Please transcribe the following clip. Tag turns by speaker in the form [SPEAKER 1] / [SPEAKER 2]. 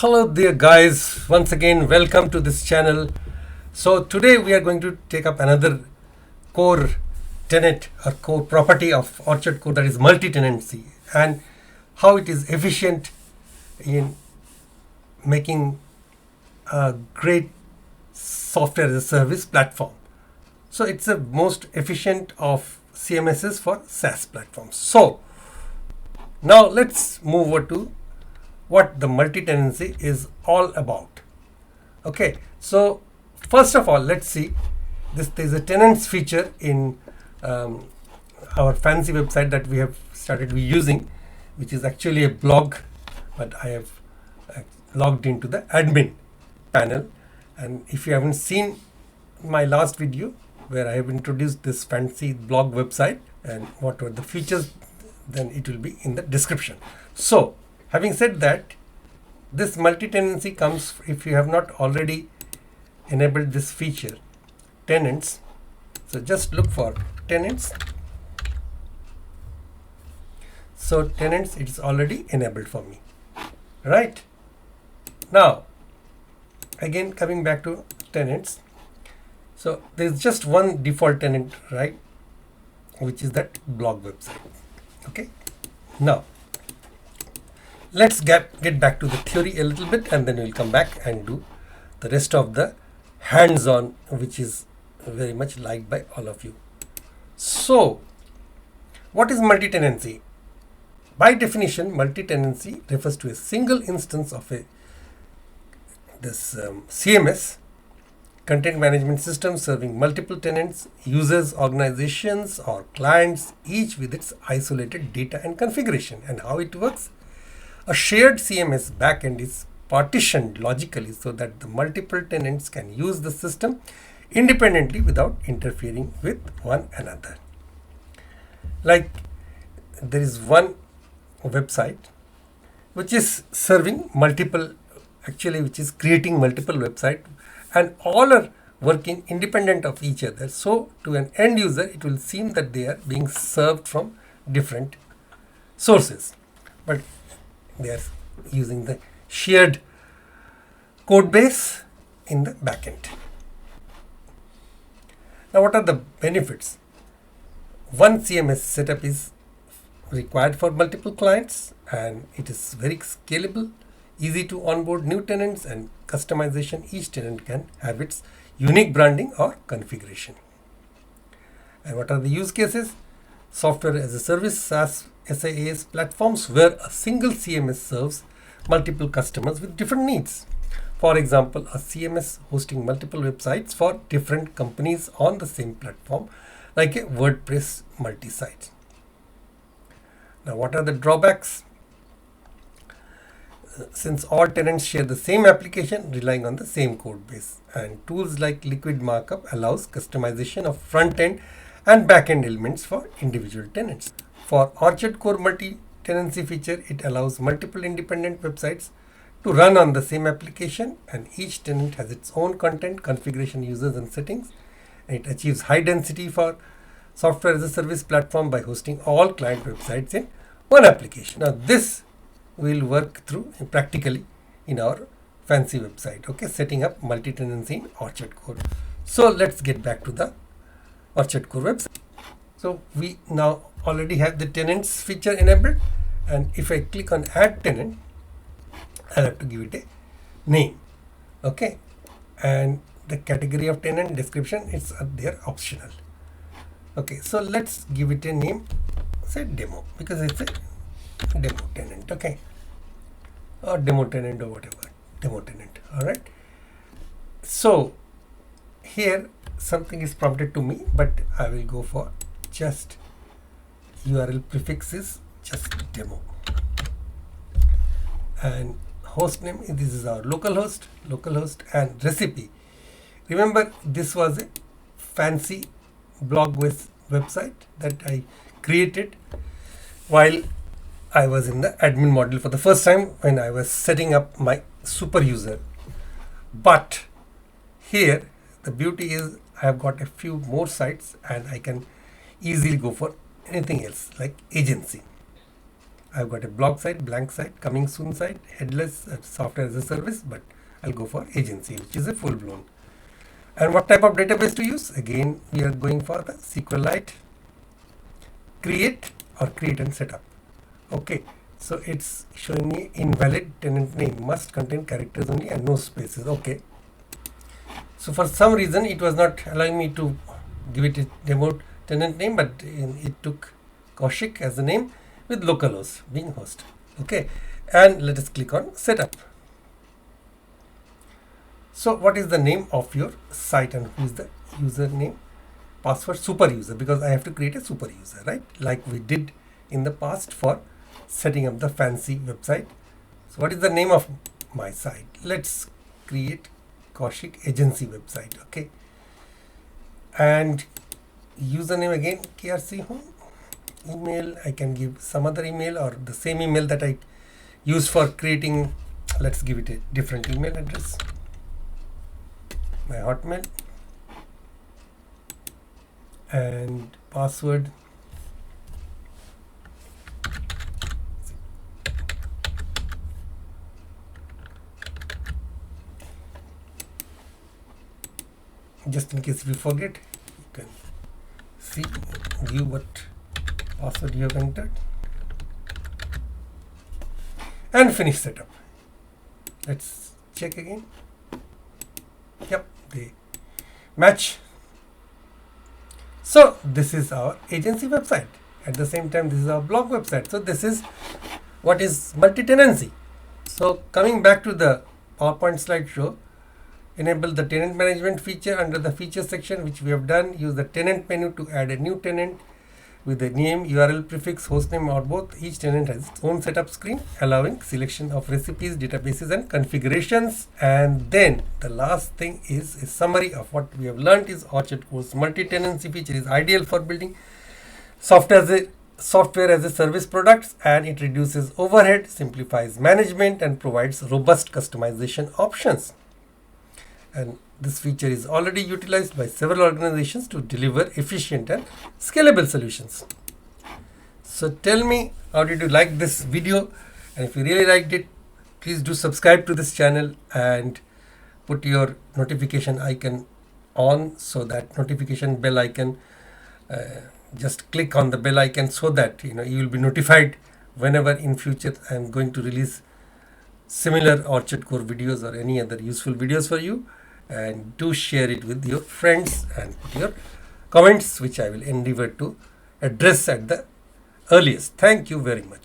[SPEAKER 1] Hello there guys, once again welcome to this channel. So today we are going to take up another core tenet or core property of Orchard Core, that is multi-tenancy, and how it is efficient in making a great software as a service platform. So it's the most efficient of CMSs for SaaS platforms. So now let's move over to what the multi-tenancy is all about. Okay, so first of all, let's see this. There's a tenants feature in our fancy website that we have started using, which is actually a blog, but I have logged into the admin panel. And if you haven't seen my last video where I have introduced this fancy blog website and what were the features, then it will be in the description. So having said that, this multi-tenancy comes if you have not already enabled this feature, tenants. So just look for tenants. So tenants, it's already enabled for me. Right. Now, again coming back to tenants. So there's just one default tenant, right, which is that blog website. Okay. Now, let's get back to the theory a little bit, and then we'll come back and do the rest of the hands-on, which is very much liked by all of you. So what is multi-tenancy? By definition, multi-tenancy refers to a single instance of this CMS, content management system, serving multiple tenants, users, organizations, or clients, each with its isolated data and configuration. And how it works? A shared CMS backend is partitioned logically so that the multiple tenants can use the system independently without interfering with one another. Like there is one website which is serving multiple, which is creating multiple websites, and all are working independent of each other. So to an end user, it will seem that they are being served from different sources, but they are using the shared code base in the backend. Now, what are the benefits? One CMS setup is required for multiple clients, and it is very scalable, easy to onboard new tenants, and customization. Each tenant can have its unique branding or configuration. And what are the use cases? Software as a service, SaaS, SaaS platforms where a single CMS serves multiple customers with different needs. For example, a CMS hosting multiple websites for different companies on the same platform, like a WordPress multi-site. Now, what are the drawbacks? Since all tenants share the same application relying on the same code base, and tools like Liquid Markup allows customization of front-end and back-end elements for individual tenants. For Orchard Core multi-tenancy feature, it allows multiple independent websites to run on the same application, and each tenant has its own content, configuration, users, and settings. And it achieves high density for software as a service platform by hosting all client websites in one application. Now, this will work through practically in our fancy website. Okay, setting up multi-tenancy in Orchard Core. So let's get back to the Orchard Core website. So we now already have the tenants feature enabled, and if I click on add tenant, I'll have to give it a name. Okay, and the category of tenant description, it's there optional. Okay, so let's give it a name, say demo, because it's a demo tenant. Okay, or demo tenant or whatever, demo tenant. All right, so here something is prompted to me, but I will go for just URL prefix is just demo, and host name, this is our localhost, and recipe. Remember, this was a fancy blog website that I created while I was in the admin module for the first time when I was setting up my super user. But here the beauty is I have got a few more sites, and I can easily go for anything else like agency. I've got a blog site, blank site, coming soon site, headless, software as a service, but I'll go for agency, which is a full blown. And what type of database to use? Again, we are going for the SQLite, create or create and setup. Okay, so it's showing me invalid tenant name, must contain characters only and no spaces. Okay, so for some reason it was not allowing me to give it a demo tenant name, but it took Kaushik as the name with localhost being host. Okay, and let us click on setup. So what is the name of your site and who is the username, password? Super user, because I have to create a super user, right? Like we did in the past for setting up the fancy website. So what is the name of my site? Let's create Kaushik agency website. Okay, and username again KRC home. Email, I can give some other email or the same email that I use for creating. Let's give it a different email address, my Hotmail, and password just in case if you forget, you can see, view what password you have entered, and finish setup. Let's check again. Yep, they match. So this is our agency website. At the same time, this is our blog website. So this is what is multi-tenancy. So coming back to the PowerPoint slideshow, enable the tenant management feature under the feature section, which we have done. Use the tenant menu to add a new tenant with the name, URL prefix, hostname or both. Each tenant has its own setup screen, allowing selection of recipes, databases and configurations. And then the last thing is a summary of what we have learned is Orchard Core's multi-tenancy feature is ideal for building software as a service products, and it reduces overhead, simplifies management and provides robust customization options. And this feature is already utilized by several organizations to deliver efficient and scalable solutions. So tell me, how did you like this video? And if you really liked it, please do subscribe to this channel and put your notification icon on, so that notification bell icon, just click on the bell icon so that you will be notified whenever in future I am going to release similar Orchard Core videos or any other useful videos for you. And do share it with your friends and put your comments, which I will endeavor to address at the earliest. Thank you very much.